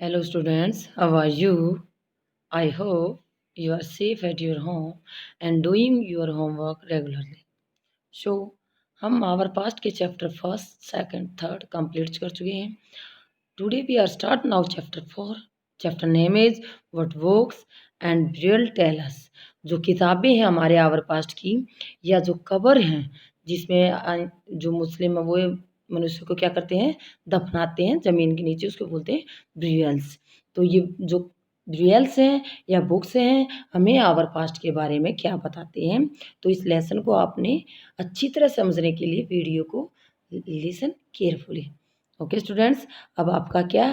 Hello students, how are you? I hope you are safe at your home and doing your homework regularly. So, हम our past के chapter first, second, third complete कर चुके हैं. Today we are start now chapter 4. Chapter name is What Books and Burial Tell Us. जो किताबें हैं हमारे our past की या जो कबर हैं जिसमें जो मुस्लिम है वो मनुष्य को क्या करते हैं, दफनाते हैं ज़मीन के नीचे, उसको बोलते हैं ब्रियल्स. तो ये जो ब्रियल्स हैं या बुक्स हैं हमें आवर पास्ट के बारे में क्या बताते हैं. तो इस लेसन को आपने अच्छी तरह समझने के लिए वीडियो को लिसन केयरफुली. ओके स्टूडेंट्स, अब आपका क्या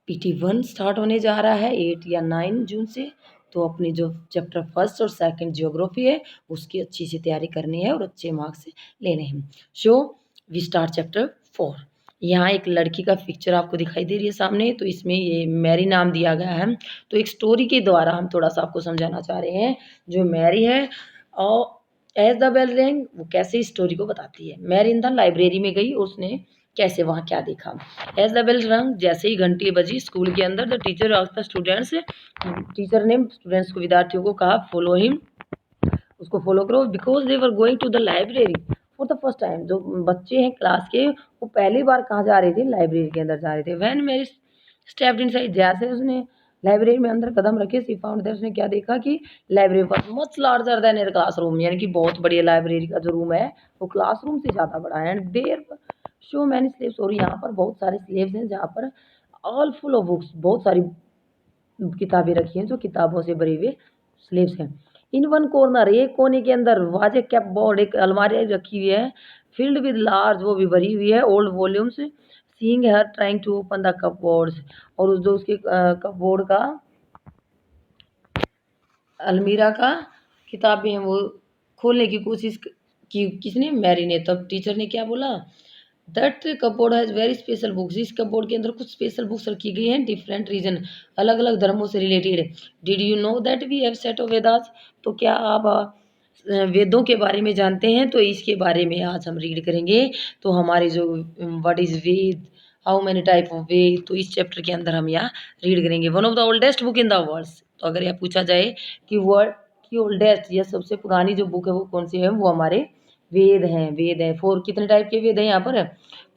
PT1 स्टार्ट होने जा रहा है 8 या 9 जून से. तो अपनी जो चैप्टर फर्स्ट और सेकंड जियोग्राफी है उसकी अच्छी सी तैयारी करनी है और अच्छे मार्क्स लेने हैं. So we start chapter 4. यहाँ एक लड़की का पिक्चर आपको दिखाई दे रही है सामने. तो इसमें ये मैरी नाम दिया गया है. तो एक स्टोरी के द्वारा हम थोड़ा सा आपको समझाना चाह रहे हैं. जो मैरी है और एज द बेल रिंग वो कैसे स्टोरी को बताती है. मैरी इन द लाइब्रेरी में गई और उसने कैसे वहाँ क्या देखा. एज द बेल रंग, जैसे ही घंटी बजी स्कूल के अंदर, the teacher asked the students, teacher ने स्टूडेंट्स को, विद्यार्थियों को कहा फॉलो हिम, उसको फॉलो करो. Because they were going to the library for the first time. जो बच्चे हैं क्लास के वो पहली बार कहाँ जा रहे थे, लाइब्रेरी के अंदर जा रहे थे. व्हेन मेरी स्टेप्ड इनसाइड, जैसे उसने लाइब्रेरी में अंदर कदम रखे, सी फाउंड दैट, उसने क्या देखा कि लाइब्रेरी पर मच लार्जर देन एर क्लासरूम, यानी कि बहुत बड़ी लाइब्रेरी का जो रूम है वो क्लासरूम से ज़्यादा बड़ा है. And there so many shelves, और यहाँ पर बहुत सारे स्लेव्स हैं जहाँ पर ऑल फुल ऑफ बुक्स, बहुत सारी किताबें रखी हैं जो किताबों से भरे हुए स्लेव्स हैं. इन वन कॉर्नर, एक कोने के अंदर, वाज ए कैप बोर्ड, एक अलमारी रखी हुई है. फिल्ड विद लार्ज, वो भी भरी हुई है, old volumes. Seeing her trying to open the cupboards, और जो उसके कपबोर्ड का, अलमीरा का किताबें हैं वो खोलने की कोशिश की. किसने, मैरी ने. तब टीचर ने क्या बोला, that cupboard has very special books, इस कपबोर्ड के अंदर कुछ स्पेशल बुक्स रखी गई हैं, डिफरेंट रीजन, अलग अलग धर्मों से related. Did you know that we have set of Vedas, तो क्या आप वेदों के बारे में जानते हैं. तो इसके बारे में आज हम रीड करेंगे. तो हमारे जो what is Veda, how many type of Veda, तो इस चैप्टर के अंदर हम यहाँ रीड करेंगे. One of the oldest book in the world. तो अगर यह पूछा जाए कि वर्ल्ड की ओल्डेस्ट या सबसे पुरानी जो बुक है वो कौन सी है, वो हमारे वेद हैं. वेद हैं 4, कितने टाइप के वेद हैं यहाँ पर,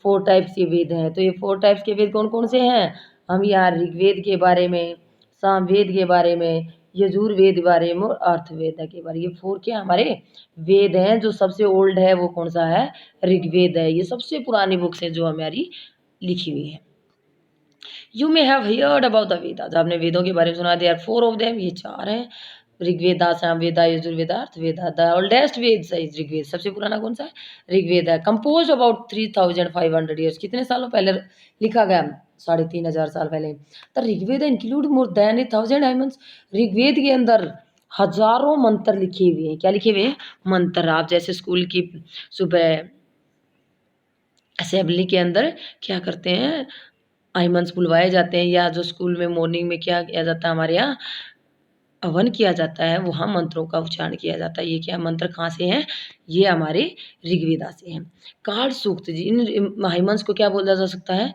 4 टाइप्स के वेद हैं. तो ये 4 टाइप्स के वेद कौन कौन से हैं, हम यहाँ ऋग्वेद के बारे में, सामवेद के बारे में, यजुर्वेद के बारे में और अर्थवेद के बारे में. ये 4 क्या हमारे वेद हैं. जो सबसे ओल्ड है वो कौन सा है, ऋग्वेद है. ये सबसे पुरानी बुक्स हैं जो हमारी लिखी हुई है. You may have heard about the Vedas, आपने वेदों के बारे में सुना. दे आर 4 ऑफ देम, ये 4 हैं. Rigveda, Samaveda, Yajurveda, Atharvaveda. The oldest Veda is Rigveda, सबसे पुराना कौन सा है, ऋग्वेद है. कंपोज अबाउट 3500 ईयर्स, कितने सालों पहले लिखा गया, 3500 साल पहले. The Rigveda include more than 1000 hymns, Rigveda के अंदर हजारों मंत्र लिखे हुए हैं. क्या लिखे हुए हैं, मंत्र. आप जैसे स्कूल की सुबह असेंबली के अंदर क्या करते हैं, आइमन्स बुलवाए जाते हैं, या जो स्कूल में मॉर्निंग में क्या किया जाता है, हमारे यहाँ हवन किया जाता है, वहाँ मंत्रों का उच्चारण किया जाता है. ये क्या मंत्र कहाँ से हैं, ये हमारे ऋग्वेदा से हैं. काल सूक्त, इन हाइमन्स को क्या बोला जा सकता है,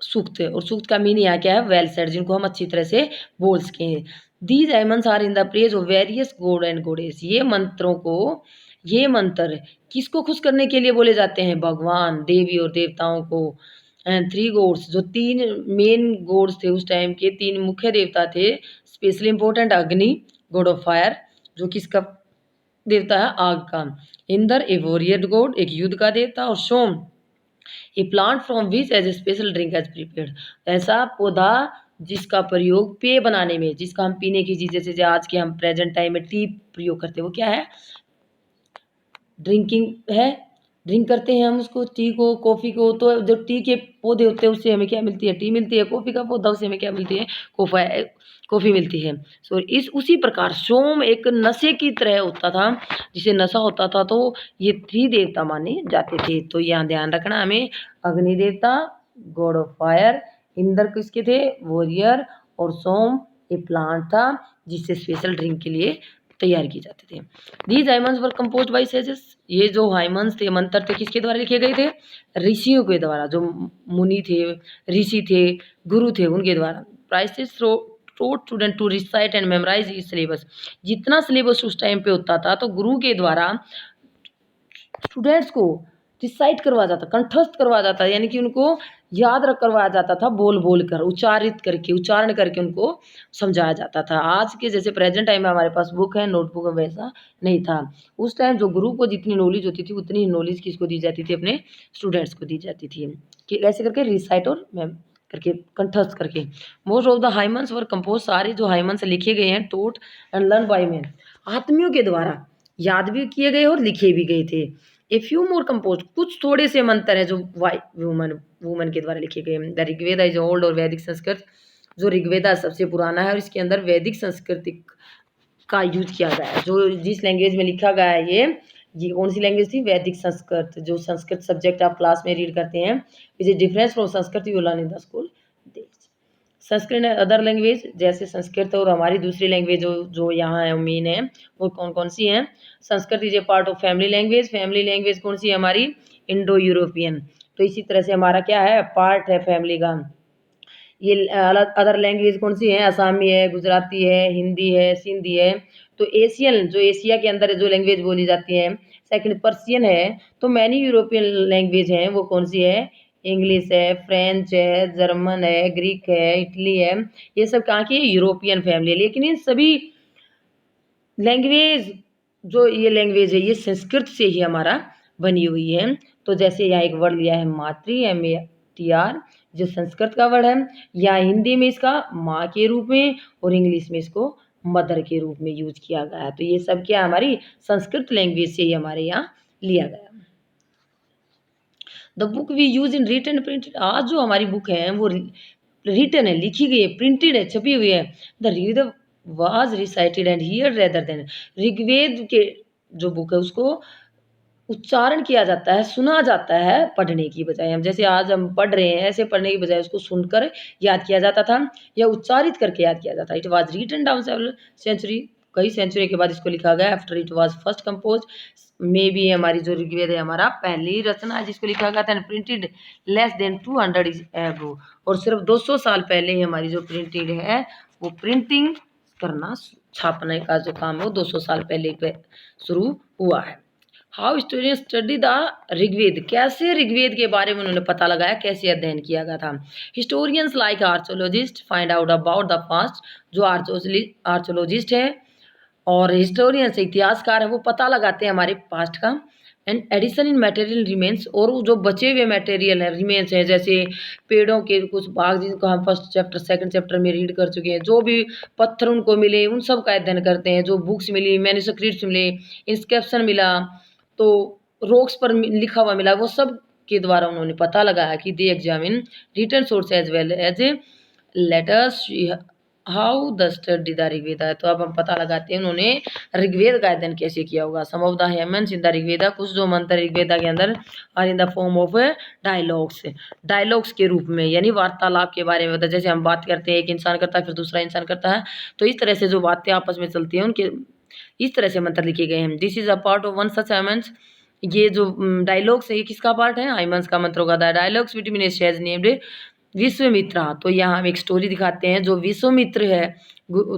सूक्त. और सूक्त का मीनिंग यहाँ क्या है, वेल सेड, जिनको हम अच्छी तरह से बोल सकें. These hymns are in the praise of various god and goddess, ये मंत्रों को, ये मंत्र किसको खुश करने के लिए बोले जाते हैं, भगवान, देवी और देवताओं को. एंड 3 गॉड्स, जो 3 मेन गॉड्स थे उस टाइम के, 3 मुख्य देवता थे. स्पेशली इंपॉर्टेंट, अग्नि, गॉड ऑफ फायर, जो किसका देवता है, आग का. इंद्र, ए वॉरियर गॉड, एक युद्ध का देवता. और Soma, a plant from which as a special drink as prepared, ऐसा पौधा जिसका प्रयोग पेय बनाने में, जिसका हम पीने की चीज़, जैसे आज के हम प्रेजेंट टाइम में टी प्रयोग करते हैं, वो क्या है, ड्रिंकिंग है, ड्रिंक करते हैं हम उसको, टी को, कॉफ़ी को. तो जो टी के पौधे होते हैं उससे हमें क्या मिलती है, टी मिलती है. कॉफ़ी का पौधा, उससे हमें क्या मिलती है, कॉफ़ी मिलती है. सो इस उसी प्रकार सोम एक नशे की तरह होता था, जिसे नशा होता था. तो ये 3 देवता माने जाते थे. तो यहाँ ध्यान रखना हमें, अग्नि देवता, गॉड ऑफ फायर, इंद्र किसके थे, वॉरियर, और सोम ये प्लांट था जिससे स्पेशल ड्रिंक के लिए तैयार किए जाते थे। These हाइमन्स were composed bye sages, ये जो हाइमन्स थे, मंत्र थे, किसके द्वारा लिखे गए थे? ऋषियों के द्वारा, जो मुनि थे, ऋषि थे, गुरु थे, उनके द्वारा। Priests taught student to recite and memorize is syllabus, जितना सिलेबस उस टाइम पे होता था तो गुरु के द्वारा स्टूडेंट्स को रिसाइट करवाया जाता, कंठस्थ करवाया जाता, यानी कि उनको याद रख करवाया जाता था, बोल बोल कर, उच्चारित करके, उच्चारण करके उनको समझाया जाता था। आज के जैसे प्रेजेंट टाइम में हमारे पास बुक है, नोटबुक है, वैसा नहीं था। उस टाइम जो गुरु को जितनी नॉलेज होती थी उतनी ही नॉलेज किसको दी जाती थी? अपने स्टूडेंट्स को दी जाती थी, कि ऐसे करके रिसाइट और मैम करके, कंठस्थ करके। Most of the हाइमन्स were compose, सारे जो हाइमन्स लिखे गए हैं, टोट एंड लर्न बाय मैन, आत्मियों के द्वारा याद भी किए गए और लिखे भी गए थे। ए फ्यू मोर कंपोज, कुछ थोड़े से मंत्र हैं जो वाई वुमन वुमन के द्वारा लिखे गए हैं। द ऋग्वेदा इज ओल्ड और वैदिक संस्कृत, जो ऋग्वेदा सबसे पुराना है और इसके अंदर वैदिक संस्कृति का यूज किया गया है। जो जिस लैंग्वेज में लिखा गया है ये कौन सी लैंग्वेज थी? वैदिक संस्कृत। जो संस्कृत सब्जेक्ट आप क्लास में रीड करते हैं, is a difference from Sanskrit you learn in the school. Sanskrit है अदर लैंग्वेज, जैसे संस्कृत और हमारी दूसरी लैंग्वेज जो यहाँ है मेन है, वो कौन कौन सी हैं? Sanskrit is a part of family language, family language कौन सी है हमारी? Indo European. तो इसी तरह से हमारा क्या है? पार्ट है फैमिली का। ये अदर लैंग्वेज कौन सी है? असमी है, गुजराती है, हिंदी है, सिंधी है। तो एशियन, जो एशिया के अंदर जो लैंग्वेज बोली जाती है, सेकंड पर्शियन है। तो मैनी यूरोपियन लैंग्वेज हैं, वो कौन सी है? इंग्लिश है, फ्रेंच है, जर्मन है, ग्रीक है, इटली है। ये सब कहाँ की? यूरोपियन फैमिली है। लेकिन इन सभी लैंग्वेज, जो ये लैंग्वेज है, ये संस्कृत से ही हमारा बनी हुई है। तो जैसे यहाँ एक वर्ड लिया है मातृ, MATR, जो संस्कृत का वर्ड है, या हिंदी में इसका माँ के रूप में और इंग्लिश में इसको मदर के रूप में यूज किया गया है। तो ये सब क्या हमारी संस्कृत लैंग्वेज से ही हमारे यहाँ लिया गया। The book we use in written printed, आज जो हमारी बुक है वो रिटन है, लिखी गई है, प्रिंटेड है, छपी हुई है। The Rigveda was recited and heard rather than, Rigveda के जो बुक है उसको उच्चारण किया जाता है, सुना जाता है, पढ़ने की बजाय। हम जैसे आज हम पढ़ रहे हैं, ऐसे पढ़ने की बजाय उसको सुनकर याद किया जाता था या उच्चारित करके याद किया जाता है। It was written down several century, कई सेंचुरी के बाद इसको लिखा गया। After it was first composed, maybe हमारी जो ऋग्वेद है हमारा पहली रचना है जिसको लिखा गया था, प्रिंटेड लेस देन 200 इज एगो, और सिर्फ 200 साल पहले ही हमारी जो प्रिंटेड है वो प्रिंटिंग करना, छापने का जो काम है वो 200 साल पहले शुरू हुआ है। How student study the Rigveda, कैसे ऋग्वेद के बारे में उन्होंने पता लगाया, कैसे अध्ययन किया गया था। Historians like archaeologists find out about the past, जो आर्चोलॉजिस्ट है और हिस्टोरियंस इतिहासकार है, वो पता लगाते हैं हमारे पास्ट का। And addition in material remains, और जो बचे हुए मटेरियल है, रिमेन्स है, जैसे पेड़ों के कुछ भाग जिनको हम फर्स्ट चैप्टर सेकंड चैप्टर में रीड कर चुके हैं, जो भी पत्थर उनको मिले उन सब का अध्ययन करते हैं। जो बुक्स मिली, मैन्युस्क्रिप्ट्स मिले, इंस्क्रिप्शन मिला, तो रॉक्स पर लिखा हुआ मिला, वो सब के द्वारा उन्होंने पता लगाया कि they examine written source as well as letters how the study the Rigveda. तो अब हम पता लगाते हैं उन्होंने ऋग्वेद का अध्ययन कैसे किया होगा। Some of the hymns in the Rigveda, कुछ जो मंत्र ऋग्वेदा के अंदर are in the form of dialogues के रूप में, यानी वार्तालाप के बारे में होता है। जैसे हम बात करते हैं, एक इंसान करता है फिर दूसरा इंसान करता है, तो इस तरह से जो बातें आपस में चलती हैं उनके इस तरह से मंत्र लिखे गए हैं। This is a part of one such हाइमन्स, ये जो डायलॉग्स है ये किसका पार्ट है? हाइमन्स का मंत्रों का। डायलॉग्स बिटवीन ए शेज नेम्ड विश्वामित्रा, तो यहाँ हम एक स्टोरी दिखाते हैं। जो विश्वामित्र है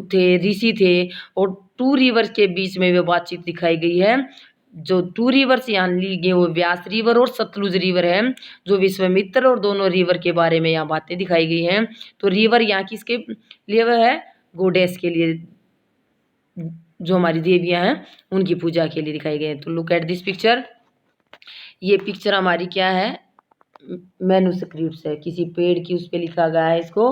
थे, ऋषि थे, और 2 रिवर्स के बीच में वो बातचीत दिखाई गई है। जो 2 रिवर्स यहाँ ली गई वो व्यास रिवर और सतलुज रिवर है। जो विश्वामित्र और दोनों रिवर के बारे में यहाँ बातें दिखाई गई हैं। तो रिवर यहाँ किसके लिए है? गोडेस के लिए, जो हमारी देवियाँ हैं उनकी पूजा के लिए दिखाई गए हैं। तो लुक एट दिस पिक्चर, ये पिक्चर हमारी क्या है? मैन्युस्क्रिप्ट्स है, किसी पेड़ की उस पे लिखा गया है इसको।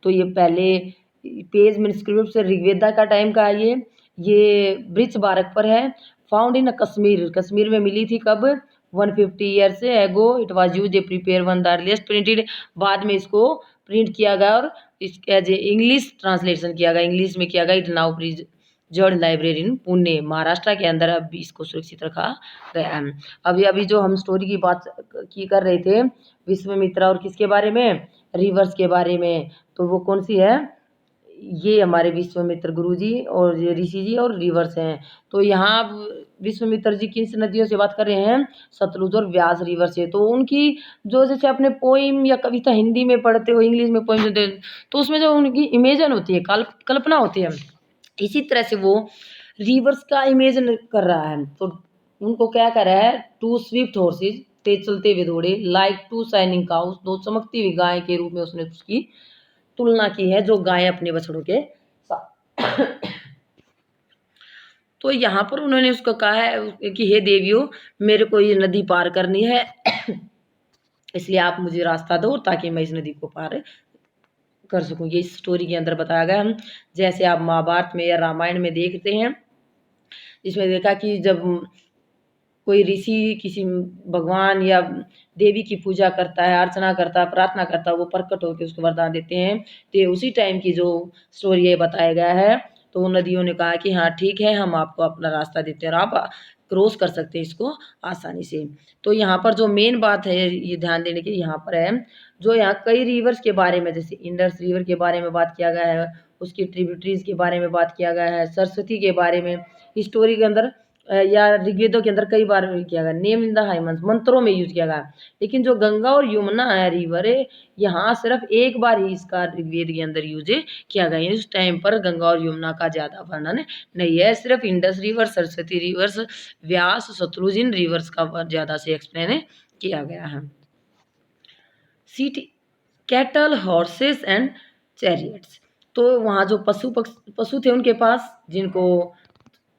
तो ये पहले पेज मैन्युस्क्रिप्ट्स ऋग्वेदा का टाइम का है। ये ब्रिज बारक पर है, फाउंड इन कश्मीर, कश्मीर में मिली थी कब? 150 years ago. It was used A prepare one the earliest printed, बाद में इसको प्रिंट किया गया और एज ए इंग्लिश ट्रांसलेशन किया गया, इंग्लिश में किया गया। It now GERD library in Pune, Maharashtra के अंदर अब इसको सुरक्षित रखा गया है। अभी जो हम स्टोरी की बात कर रहे थे विश्वामित्रा और किसके बारे में? रिवर्स के बारे में। तो वो कौन सी है? ये हमारे विश्वामित्र गुरुजी और ये ऋषि जी और रिवर्स हैं। तो यहाँ आप विश्वामित्र जी किस नदियों से बात कर रहे हैं? सतलुज और व्यास रिवर से। तो उनकी जो जैसे अपने पोइम या कविता हिंदी में पढ़ते हो, इंग्लिश में पोइम सुनते हो, तो उसमें जो उनकी इमेजन होती है, कल्पना होती है, इसी तरह से वो रिवर्स का इमेजन कर रहा है। तो उनको क्या कर रहा है? टू स्विफ्ट हॉर्सेज, तेज चलते हुए घोड़े, लाइक टू शाइनिंग काउस, दो चमकती हुई गाय के रूप में उसने उसकी तुलना की है, जो गाय अपने बछड़ों के साथ। तो यहाँ पर उन्होंने उसको कहा है कि हे देवियों, मेरे को ये नदी पार करनी है, इसलिए आप मुझे रास्ता दो ताकि मैं इस नदी को पार कर सकूं। ये इस स्टोरी के अंदर बताया गया। हम जैसे आप महाभारत में या रामायण में देखते हैं, इसमें देखा कि जब कोई ऋषि किसी भगवान या देवी की पूजा करता है, अर्चना करता है, प्रार्थना करता है, वो प्रकट होकर उसको वरदान देते हैं। तो ये उसी टाइम की जो स्टोरी है बताया गया है। तो उन नदियों ने कहा कि हाँ ठीक है, हम आपको अपना रास्ता देते हैं और आप क्रॉस कर सकते हैं इसको आसानी से। तो यहाँ पर जो मेन बात है ये ध्यान देने की यहाँ पर है, जो यहाँ कई रिवर्स के बारे में, जैसे इंडस रिवर के बारे में बात किया गया है, उसकी ट्रिब्यूटरीज के बारे में बात किया गया है, सरस्वती के बारे में स्टोरी के अंदर या ऋग्वेदों के अंदर कई बार किया गया, नेम इन द हाइमन्स मंत्रों में यूज किया गया। लेकिन जो गंगा और यमुना है रिवर है, यहाँ सिर्फ एक बार ही इसका ऋग्वेद के अंदर यूज किया गया। इस टाइम पर गंगा और यमुना का ज्यादा वर्णन नहीं है, सिर्फ इंडस रिवर, सरस्वती रिवर्स, व्यास, सतलुज, इन रिवर्स का ज्यादा से एक्सप्लेन किया गया है। City cattle, horses and chariots. तो वहाँ जो पशु थे उनके पास, जिनको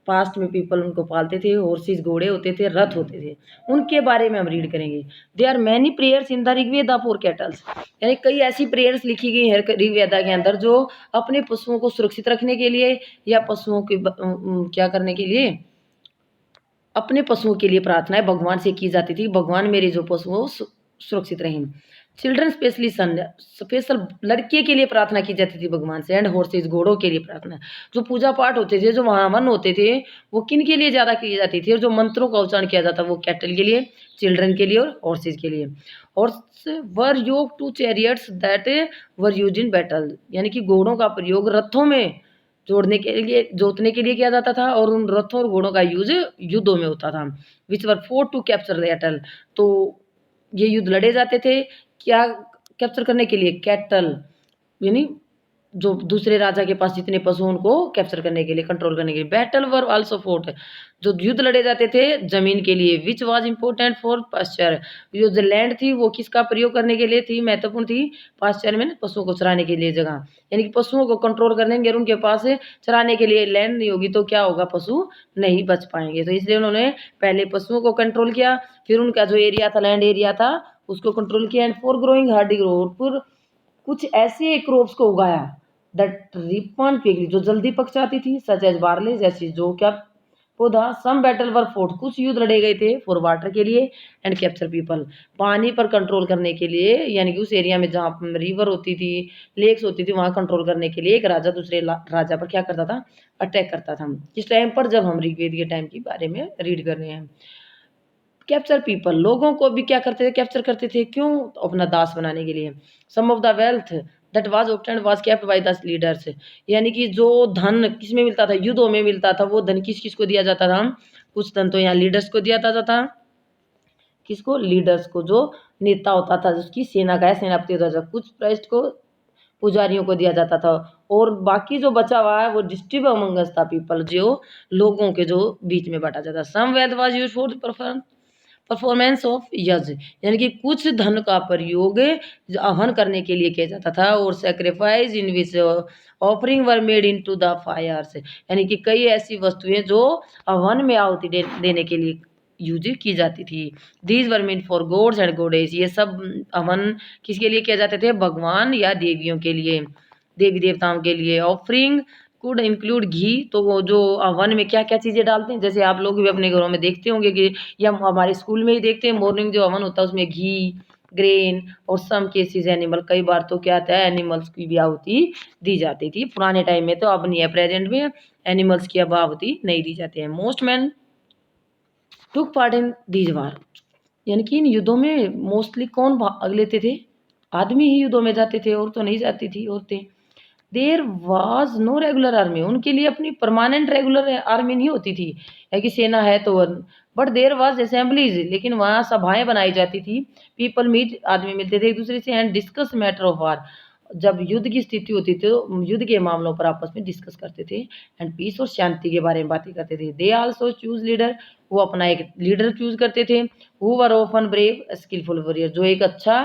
पास्ट में पीपल उनको पालते थे, हॉर्सेस घोड़े होते थे, रथ होते थे, उनके बारे में हम रीड करेंगे। They are many prayers in the Rigveda for cattles, यानी कई ऐसी प्रेयर्स लिखी गई है ऋग्वेदा के अंदर जो अपने पशुओं को सुरक्षित रखने के लिए या पशुओं के क्या करने के लिए, अपने पशुओं के लिए प्रार्थनाएं भगवान से की जाती थी, भगवान मेरे जो पशु हो सुरक्षित रहें। चिल्ड्रन स्पेशली सन, स्पेशल लड़के के लिए प्रार्थना की जाती थी भगवान से। एंड हॉर्सेज, घोड़ों के लिए प्रार्थना। जो पूजा पाठ होते थे, जो हवन होते थे, वो किन के लिए ज़्यादा की जाती थी, और जो मंत्रों का उच्चारण किया जाता वो कैटल के लिए, चिल्ड्रन के लिए और हॉर्सेज के लिए। Horse were yoked to chariots that were used in battle, यानी कि घोड़ों का प्रयोग रथों में जोड़ने के लिए, जोतने के लिए किया जाता था, और उन रथों और घोड़ों का यूज युद्धों में होता था। Which were fought to capture the cattle, तो ये युद्ध लड़े जाते थे क्या कैप्चर करने के लिए? कैटल, यानी जो दूसरे राजा के पास जितने पशु उनको कैप्चर करने के लिए, कंट्रोल करने के लिए। बैटल वर आल्सो फोर्ट, जो युद्ध लड़े जाते थे जमीन के लिए। Which was important for pasture, जो लैंड थी वो किसका प्रयोग करने के लिए थी? महत्वपूर्ण थी पास्चर में, पशुओं को चराने के लिए जगह, यानी कि पशुओं को कंट्रोल करेंगे और उनके पास चराने के लिए लैंड नहीं होगी तो क्या होगा? पशु नहीं बच पाएंगे। तो इसलिए उन्होंने पहले पशुओं को कंट्रोल किया, फिर उनका जो एरिया था, लैंड एरिया था, उसको कंट्रोल किया। And for growing Hardy growth, फिर कुछ ऐसे क्रॉप्स को उगाया दैट रिस्पॉन्ड क्विकली, जो जल्दी पक जाती थी, सच एज बार्ले, जैसी जो क्या पौधा। सम बैटल वर फोर्ट, कुछ युद्ध लड़े गए थे फॉर वाटर के लिए, एंड कैप्चर पीपल, पानी पर कंट्रोल करने के लिए, यानी कि उस एरिया में जहाँ रिवर होती थी, लेक्स होती थी, वहाँ कंट्रोल करने के लिए एक राजा दूसरे राजा पर क्या करता था? अटैक करता था। इस टाइम पर जब हम ऋग्वेद के टाइम के बारे में रीड कर रहे हैं। कैप्चर पीपल, लोगों को भी क्या करते थे? कैप्चर करते थे, क्यों? तो अपना दास बनाने के लिए। Some of the wealth that was obtained was kept by the leaders, यानी कि जो धन किस में मिलता था? युद्धों में मिलता था। वो धन किस किस को दिया जाता था? कुछ धन तो यहाँ लीडर्स को दिया जाता था। किसको? लीडर्स को, जो नेता होता था, जिसकी सेना का सेनापति होता था। कुछ पृष्ठ को पुजारियों को दिया जाता था, और बाकी जो बचा हुआ है वो डिस्ट्रीब्यूट अमंगस था पीपल, जो लोगों के जो बीच में बांटा जाता। Some wealth was used for performance of yajna, यानी कि कुछ धन का प्रयोग हवन करने के लिए किया जाता था। और sacrifice in which offering were made into the Fyers, यानी कि कई ऐसी वस्तुएं जो हवन में आहुति देने के लिए यूज की जाती थी। These were made for gods and goddess, ये सब हवन किसके लिए किए जाते थे? भगवान या देवियों के लिए, देवी देवताओं के लिए। ऑफरिंग कुड इंक्लूड घी, तो वो जो हवन में क्या क्या चीज़ें डालते हैं, जैसे आप लोग भी अपने घरों में देखते होंगे कि, या हमारे स्कूल में ही देखते हैं, मॉर्निंग जो हवन होता है उसमें घी, ग्रेन और सम केसेस एनिमल, कई बार तो क्या आता है एनिमल्स की भी आहुति दी जाती थी। पुराने टाइम में तो, अब नहीं है, प्रेजेंट में एनिमल्स की अब आहुति नहीं दी जाती है। Most man took part in these war, यानी कि इन युद्धों में मोस्टली कौन भाग लेते थे? आदमी ही युद्धों में जाते थे, और तो नहीं जाती थी औरतें। There was no regular army, उनके लिए अपनी परमानेंट रेगुलर आर्मी नहीं होती थी, है कि सेना है तो, बट देयर वाज असेंबलीज, लेकिन वहाँ सभाएं बनाई जाती थी। पीपल मीट, आदमी मिलते थे एक दूसरे से, and discuss matter of war, जब युद्ध की स्थिति होती थी तो युद्ध के मामलों पर आपस में डिस्कस करते थे, एंड पीस और शांति के बारे में बातें करते थे। दे आल्सो चूज लीडर, वो अपना एक लीडर चूज करते थे। Who were often brave skillful warrior, जो एक अच्छा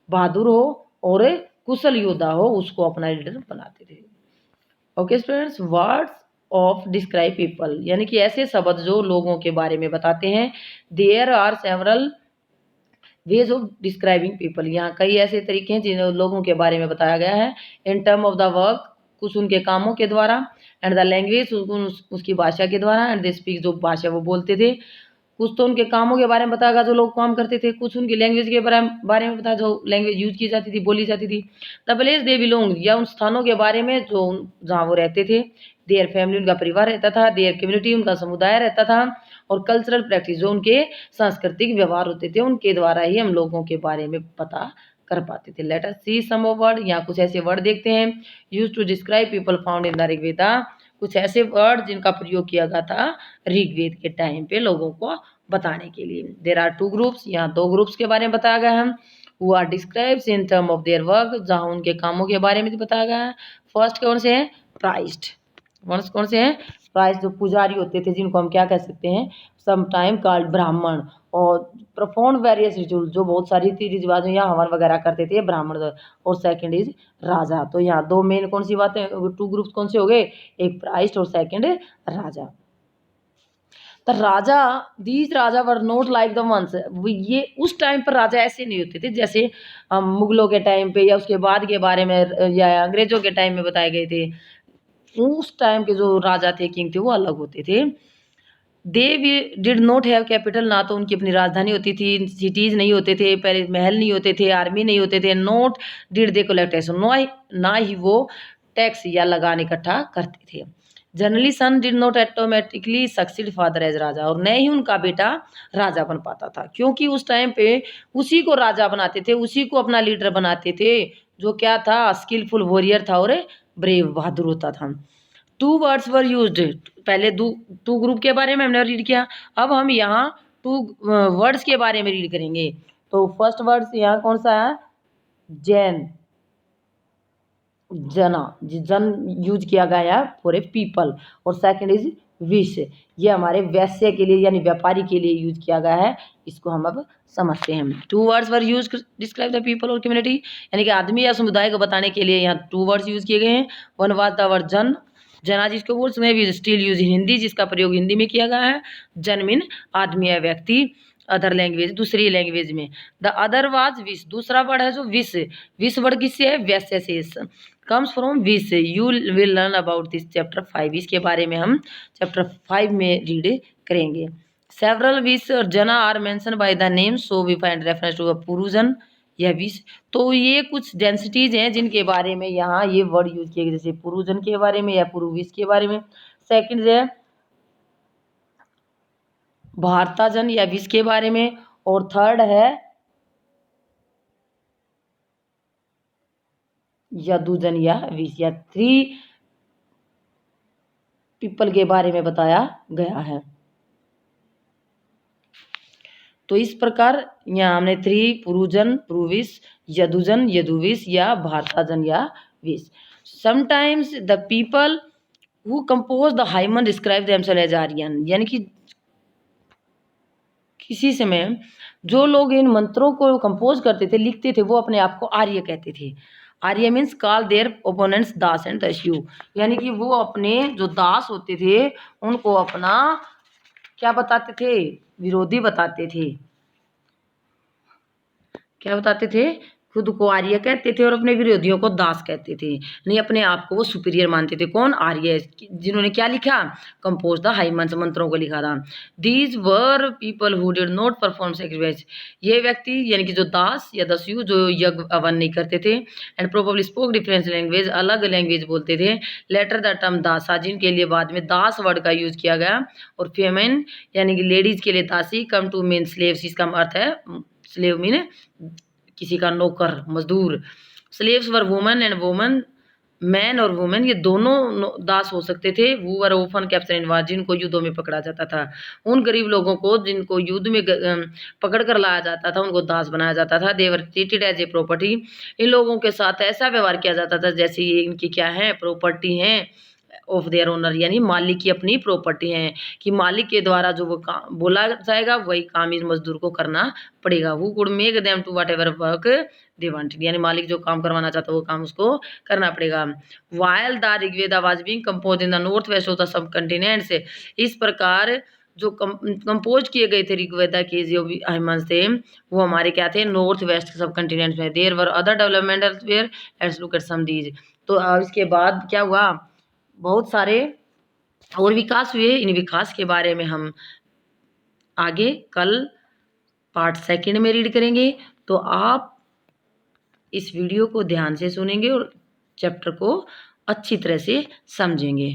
बहादुर हो और कुशल योद्धा हो उसको अपना लीडर बनाते थे। Okay students, words of describe people, यानी कि ऐसे शब्द जो लोगों के बारे में बताते हैं। There are several ways of describing people, यहाँ कई ऐसे तरीके हैं जिन लोगों के बारे में बताया गया है। इन टर्म ऑफ द वर्क, कुछ उनके कामों के द्वारा, एंड द लैंग्वेज, उसकी भाषा के द्वारा, एंड दे स्पीक, जो भाषा वो बोलते थे। कुछ तो उनके कामों के बारे में बताया जो लोग काम करते थे, कुछ उनकी लैंग्वेज के बारे में बताया जो लैंग्वेज यूज की जाती थी, बोली जाती थी। द प्लेस दे बिलोंग, या उन स्थानों के बारे में जो जहाँ वो रहते थे। देयर फैमिली, उनका परिवार रहता था। देयर कम्युनिटी, उनका समुदाय रहता था। और कल्चरल प्रैक्टिस, जो उनके सांस्कृतिक व्यवहार होते थे, उनके द्वारा ही हम लोगों के बारे में पता कर पाते थे। Let us see some of word, यहाँ कुछ ऐसे वर्ड देखते हैं use to describe people found in the Rigveda, कुछ ऐसे वर्ड जिनका प्रयोग किया गया था ऋग्वेद के टाइम पे लोगों को बताने के लिए। देर आर टू ग्रुप्स, यहाँ दो ग्रुप्स के बारे में बताया गया है। Who are describes in term of their work, जहाँ उनके कामों के बारे में बताया गया है। फर्स्ट कौन से हैं? प्राइस्ट। वंश कौन से हैं? प्राइस्ट, जो पुजारी होते थे जिनको हम क्या कह सकते हैं, सम टाइम कॉल्ड ब्राह्मण। और परफॉर्म वेरियस रिचुअल, जो बहुत सारी रीति रिवाज या हवन वगैरह करते थे ब्राह्मण। और सेकंड इज राजा। तो यहाँ दो मेन कौन सी बातें, टू ग्रुप्स कौन से हो गए, एक प्राइस्ट और सेकंड राजा। तो राजा, these raja were not like the ones, ये उस टाइम पर राजा ऐसे नहीं होते थे जैसे मुगलों के टाइम पे या उसके बाद के बारे में या अंग्रेजों के टाइम में बताए गए थे। उस टाइम के जो राजा थे, किंग थे, वो अलग होते थे। They did not have capital, ना तो उनकी अपनी राजधानी होती थी, सिटीज नहीं होते थे, पहले महल नहीं होते थे, आर्मी नहीं होते थे। Not did they collect tax, ना ही वो टैक्स या लगान इकट्ठा करते थे। Generally son did not automatically succeed father as raja, और न ही उनका बेटा राजा बन पाता था, क्योंकि उस टाइम पे उसी को राजा बनाते थे, उसी को अपना लीडर बनाते थे, जो क्या था, स्किलफुल वॉरियर था और ब्रेव, बहादुर होता था। टू वर्ड्स वर यूज्ड, पहले टू ग्रुप के बारे में हमने रीड किया, अब हम यहाँ टू वर्ड्स के बारे में रीड करेंगे। तो फर्स्ट वर्ड्स यहाँ कौन सा है? जैन, जना, जन यूज किया गया है फॉर ए पीपल। और सेकंड इज विश, ये हमारे वैश्य के लिए यानी व्यापारी के लिए यूज किया गया है। इसको हम अब समझते हैं। Two words were use describe the people और कम्युनिटी, यानी कि आदमी या समुदाय को बताने के लिए यहाँ टू वर्ड्स यूज किए गए हैं। वन वाज द वर्ड जन, जना जिसको वर्ड्स में भी स्टिल यूज इन हिंदी, जिसका प्रयोग हिंदी में किया गया है। जन मीन आदमी या व्यक्ति। अदर लैंग्वेज, दूसरी लैंग्वेज में। द अदर वाज विश, दूसरा वर्ड है जो विश। विश वर्ड किससे है? वैश्य से, comes from wish. You will learn about this chapter 5, इसके बारे में हम चैप्टर 5 में रीड करेंगे। सेवरल विश और jana are mention by the name, so we find reference to a Purujana या विश। तो ये कुछ डेंसिटीज हैं जिनके बारे में यहाँ ये वर्ड यूज किए गए, जैसे पुरुजन के बारे में या पुरुविश के बारे में। सेकंड है भारताजन या विश के बारे में। और थर्ड है यदुजन या विश, या 3 पीपल के बारे में बताया गया है। तो इस प्रकार यहाँ हमने 3 पुरुजन, पुरुविश, यदुजन, यदुविश या भारताजन या विश। Sometimes the people who compose the hymn describe themselves as Aryan, यानी कि किसी समय जो लोग इन मंत्रों को कंपोज करते थे, लिखते थे, वो अपने आप को आर्य कहते थे। Arya means call their opponents dasa and dasyu, यानी कि वो अपने जो दास होते थे उनको अपना क्या बताते थे? विरोधी बताते थे। क्या बताते थे? खुद को आर्य कहते थे और अपने विरोधियों को दास कहते थे, नहीं अपने आप को वो सुपीरियर मानते थे। कौन? आर्य, जिन्होंने क्या लिखा? कंपोज द हाइमन्स, मंत्रों को लिखा था। These were people who did not perform sacrifice, ये व्यक्ति यानी कि जो दास या दस्यु जो यज्ञ अवन नहीं करते थे। And probably spoke difference language, अलग लैंग्वेज बोलते थे। लेटर द टर्म दासा, जिनके लिए बाद में दास वर्ड का यूज किया गया। और फेमेन यानी कि लेडीज के लिए दासी, कम टू मीन स्लेव्स, इसका अर्थ है स्लेव मीन किसी का नौकर, मजदूर। Slaves were woman and woman man और वुमेन ये दोनों दास हो सकते थे। वो वर ऑफन कैप्चर इन वार, जिनको युद्धों में पकड़ा जाता था। उन गरीब लोगों को जिनको युद्ध में पकड़ कर लाया जाता था, उनको दास बनाया जाता था। देवर ट्रीटेड एज ए प्रॉपर्टी। इन लोगों के साथ ऐसा व्यवहार किया जाता था जैसे ये इनकी क्या है, प्रॉपर्टी है ऑफ देयर ओनर, यानी मालिक की अपनी प्रॉपर्टी है, कि मालिक के द्वारा जो वो काम बोला जाएगा वही काम इस मजदूर को करना पड़ेगा। Who could make them to whatever work they wanted, यानी मालिक जो काम करवाना चाहता है वो काम उसको करना पड़ेगा। While the Rigveda was being compose in the north west of the sub continents, इस प्रकार जो कंपोज किए गए थे ऋग्वेदा के जो भी हमास थे वो हमारे क्या थे, नॉर्थ वेस्ट सब कंटिनेंट्स में। There were other development elsewhere, let's look at some these. तो इसके बाद क्या हुआ, बहुत सारे और विकास हुए। इन विकास के बारे में हम आगे कल पार्ट सेकंड में रीड करेंगे। तो आप इस वीडियो को ध्यान से सुनेंगे और चैप्टर को अच्छी तरह से समझेंगे।